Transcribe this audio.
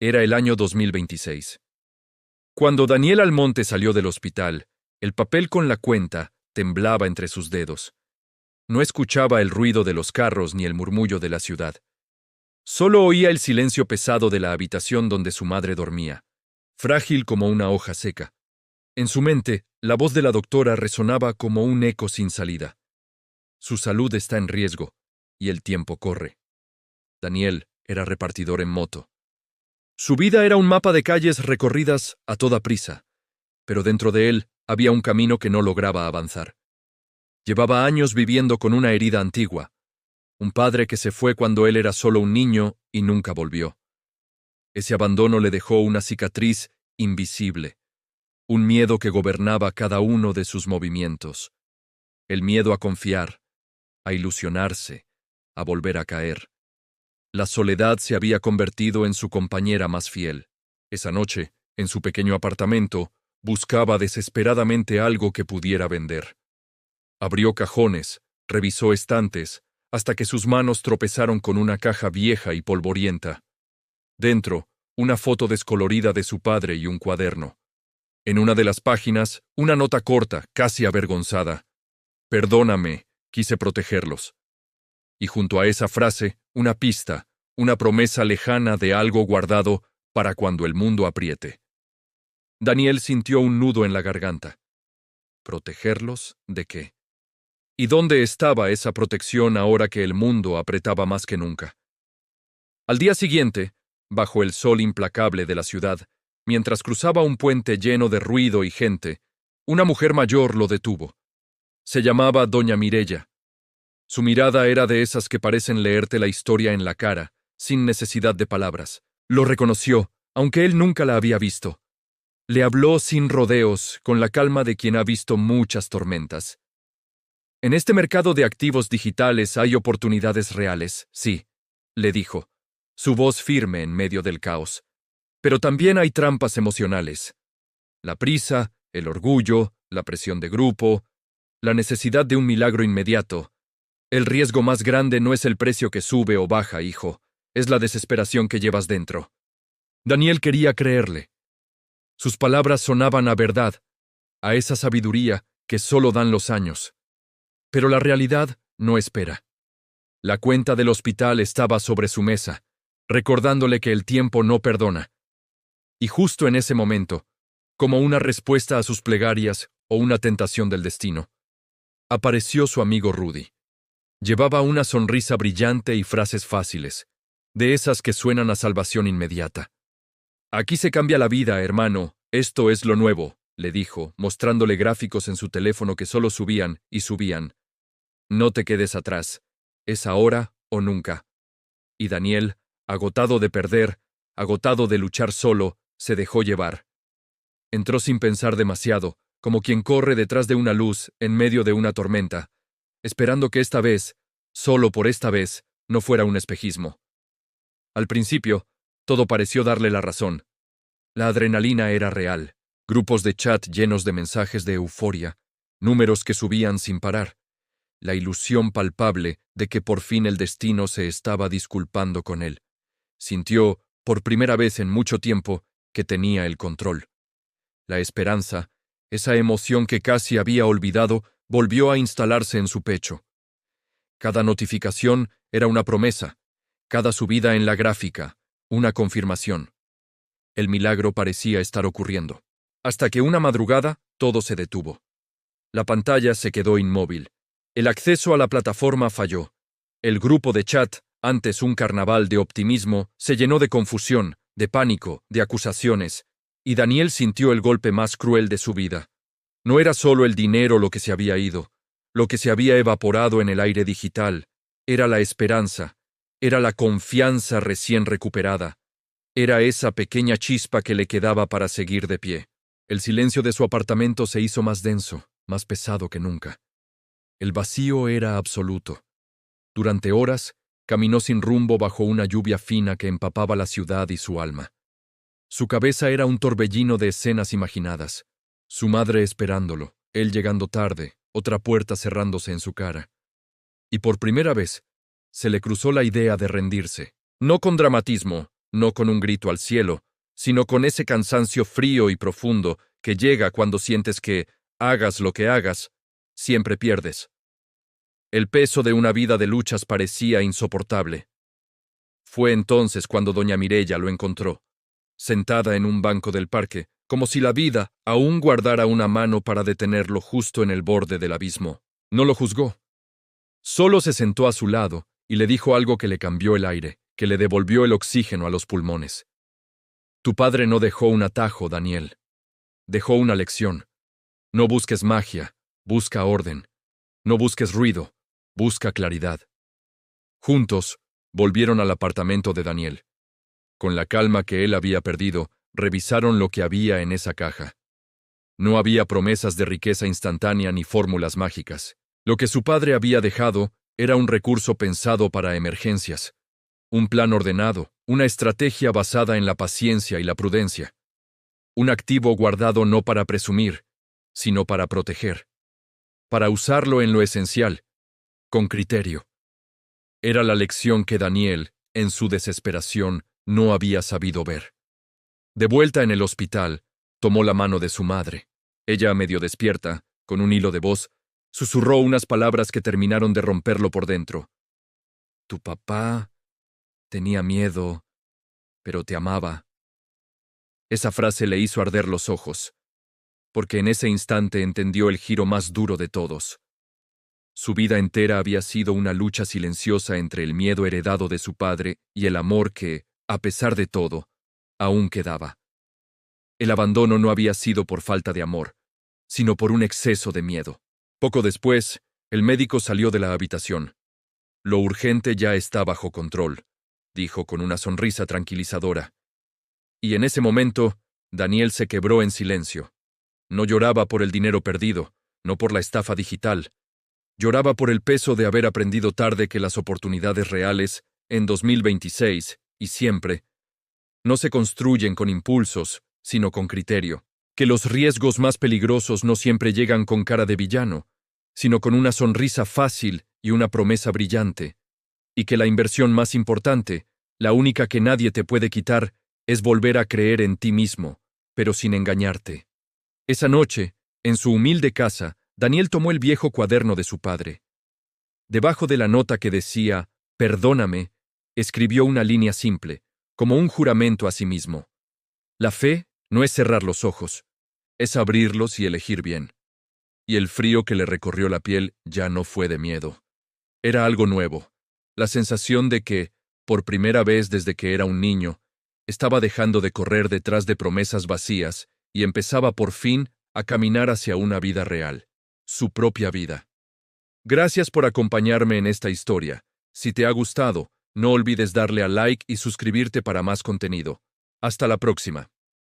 Era el año 2026. Cuando Daniel Almonte salió del hospital, el papel con la cuenta temblaba entre sus dedos. No escuchaba el ruido de los carros ni el murmullo de la ciudad. Solo oía el silencio pesado de la habitación donde su madre dormía, frágil como una hoja seca. En su mente, la voz de la doctora resonaba como un eco sin salida. Su salud está en riesgo, y el tiempo corre. Daniel era repartidor en moto. Su vida era un mapa de calles recorridas a toda prisa, pero dentro de él había un camino que no lograba avanzar. Llevaba años viviendo con una herida antigua, un padre que se fue cuando él era solo un niño y nunca volvió. Ese abandono le dejó una cicatriz invisible, un miedo que gobernaba cada uno de sus movimientos. El miedo a confiar, a ilusionarse, a volver a caer. La soledad se había convertido en su compañera más fiel. Esa noche, en su pequeño apartamento, buscaba desesperadamente algo que pudiera vender. Abrió cajones, revisó estantes, hasta que sus manos tropezaron con una caja vieja y polvorienta. Dentro, una foto descolorida de su padre y un cuaderno. En una de las páginas, una nota corta, casi avergonzada. «Perdóname, quise protegerlos». Y junto a esa frase, una pista, una promesa lejana de algo guardado para cuando el mundo apriete. Daniel sintió un nudo en la garganta. ¿Protegerlos de qué? ¿Y dónde estaba esa protección ahora que el mundo apretaba más que nunca? Al día siguiente, bajo el sol implacable de la ciudad, mientras cruzaba un puente lleno de ruido y gente, una mujer mayor lo detuvo. Se llamaba Doña Mireya. Su mirada era de esas que parecen leerte la historia en la cara, sin necesidad de palabras. Lo reconoció, aunque él nunca la había visto. Le habló sin rodeos, con la calma de quien ha visto muchas tormentas. «En este mercado de activos digitales hay oportunidades reales, sí», le dijo, su voz firme en medio del caos. «Pero también hay trampas emocionales. La prisa, el orgullo, la presión de grupo, la necesidad de un milagro inmediato. El riesgo más grande no es el precio que sube o baja, hijo, es la desesperación que llevas dentro». Daniel quería creerle. Sus palabras sonaban a verdad, a esa sabiduría que solo dan los años. Pero la realidad no espera. La cuenta del hospital estaba sobre su mesa, recordándole que el tiempo no perdona. Y justo en ese momento, como una respuesta a sus plegarias o una tentación del destino, apareció su amigo Rudy. Llevaba una sonrisa brillante y frases fáciles, de esas que suenan a salvación inmediata. «Aquí se cambia la vida, hermano, esto es lo nuevo», le dijo, mostrándole gráficos en su teléfono que solo subían y subían. «No te quedes atrás, es ahora o nunca». Y Daniel, agotado de perder, agotado de luchar solo, se dejó llevar. Entró sin pensar demasiado, como quien corre detrás de una luz en medio de una tormenta, esperando que esta vez, solo por esta vez, no fuera un espejismo. Al principio, todo pareció darle la razón. La adrenalina era real, grupos de chat llenos de mensajes de euforia, números que subían sin parar, la ilusión palpable de que por fin el destino se estaba disculpando con él. Sintió, por primera vez en mucho tiempo, que tenía el control. La esperanza, esa emoción que casi había olvidado, volvió a instalarse en su pecho. Cada notificación era una promesa, cada subida en la gráfica, una confirmación. El milagro parecía estar ocurriendo. Hasta que una madrugada, todo se detuvo. La pantalla se quedó inmóvil. El acceso a la plataforma falló. El grupo de chat, antes un carnaval de optimismo, se llenó de confusión, de pánico, de acusaciones, y Daniel sintió el golpe más cruel de su vida. No era solo el dinero lo que se había ido, lo que se había evaporado en el aire digital, era la esperanza, era la confianza recién recuperada, era esa pequeña chispa que le quedaba para seguir de pie. El silencio de su apartamento se hizo más denso, más pesado que nunca. El vacío era absoluto. Durante horas, caminó sin rumbo bajo una lluvia fina que empapaba la ciudad y su alma. Su cabeza era un torbellino de escenas imaginadas. Su madre esperándolo, él llegando tarde, otra puerta cerrándose en su cara. Y por primera vez, se le cruzó la idea de rendirse. No con dramatismo, no con un grito al cielo, sino con ese cansancio frío y profundo que llega cuando sientes que, hagas lo que hagas, siempre pierdes. El peso de una vida de luchas parecía insoportable. Fue entonces cuando doña Mireya lo encontró, sentada en un banco del parque, como si la vida aún guardara una mano para detenerlo justo en el borde del abismo. No lo juzgó. Solo se sentó a su lado y le dijo algo que le cambió el aire, que le devolvió el oxígeno a los pulmones. Tu padre no dejó un atajo, Daniel. Dejó una lección. No busques magia, busca orden. No busques ruido, busca claridad. Juntos, volvieron al apartamento de Daniel. Con la calma que él había perdido, revisaron lo que había en esa caja. No había promesas de riqueza instantánea ni fórmulas mágicas. Lo que su padre había dejado era un recurso pensado para emergencias, un plan ordenado, una estrategia basada en la paciencia y la prudencia. Un activo guardado no para presumir, sino para proteger. Para usarlo en lo esencial, con criterio. Era la lección que Daniel, en su desesperación, no había sabido ver. De vuelta en el hospital, tomó la mano de su madre. Ella, medio despierta, con un hilo de voz, susurró unas palabras que terminaron de romperlo por dentro. Tu papá tenía miedo, pero te amaba. Esa frase le hizo arder los ojos, porque en ese instante entendió el giro más duro de todos. Su vida entera había sido una lucha silenciosa entre el miedo heredado de su padre y el amor que, a pesar de todo, aún quedaba. El abandono no había sido por falta de amor, sino por un exceso de miedo. Poco después, el médico salió de la habitación. Lo urgente ya está bajo control, dijo con una sonrisa tranquilizadora. Y en ese momento, Daniel se quebró en silencio. No lloraba por el dinero perdido, no por la estafa digital. Lloraba por el peso de haber aprendido tarde que las oportunidades reales, en 2026, y siempre, no se construyen con impulsos, sino con criterio. Que los riesgos más peligrosos no siempre llegan con cara de villano, sino con una sonrisa fácil y una promesa brillante. Y que la inversión más importante, la única que nadie te puede quitar, es volver a creer en ti mismo, pero sin engañarte. Esa noche, en su humilde casa, Daniel tomó el viejo cuaderno de su padre. Debajo de la nota que decía, «Perdóname», escribió una línea simple, como un juramento a sí mismo. La fe no es cerrar los ojos, es abrirlos y elegir bien. Y el frío que le recorrió la piel ya no fue de miedo. Era algo nuevo, la sensación de que, por primera vez desde que era un niño, estaba dejando de correr detrás de promesas vacías y empezaba por fin a caminar hacia una vida real, su propia vida. Gracias por acompañarme en esta historia. Si te ha gustado, no olvides darle a like y suscribirte para más contenido. Hasta la próxima.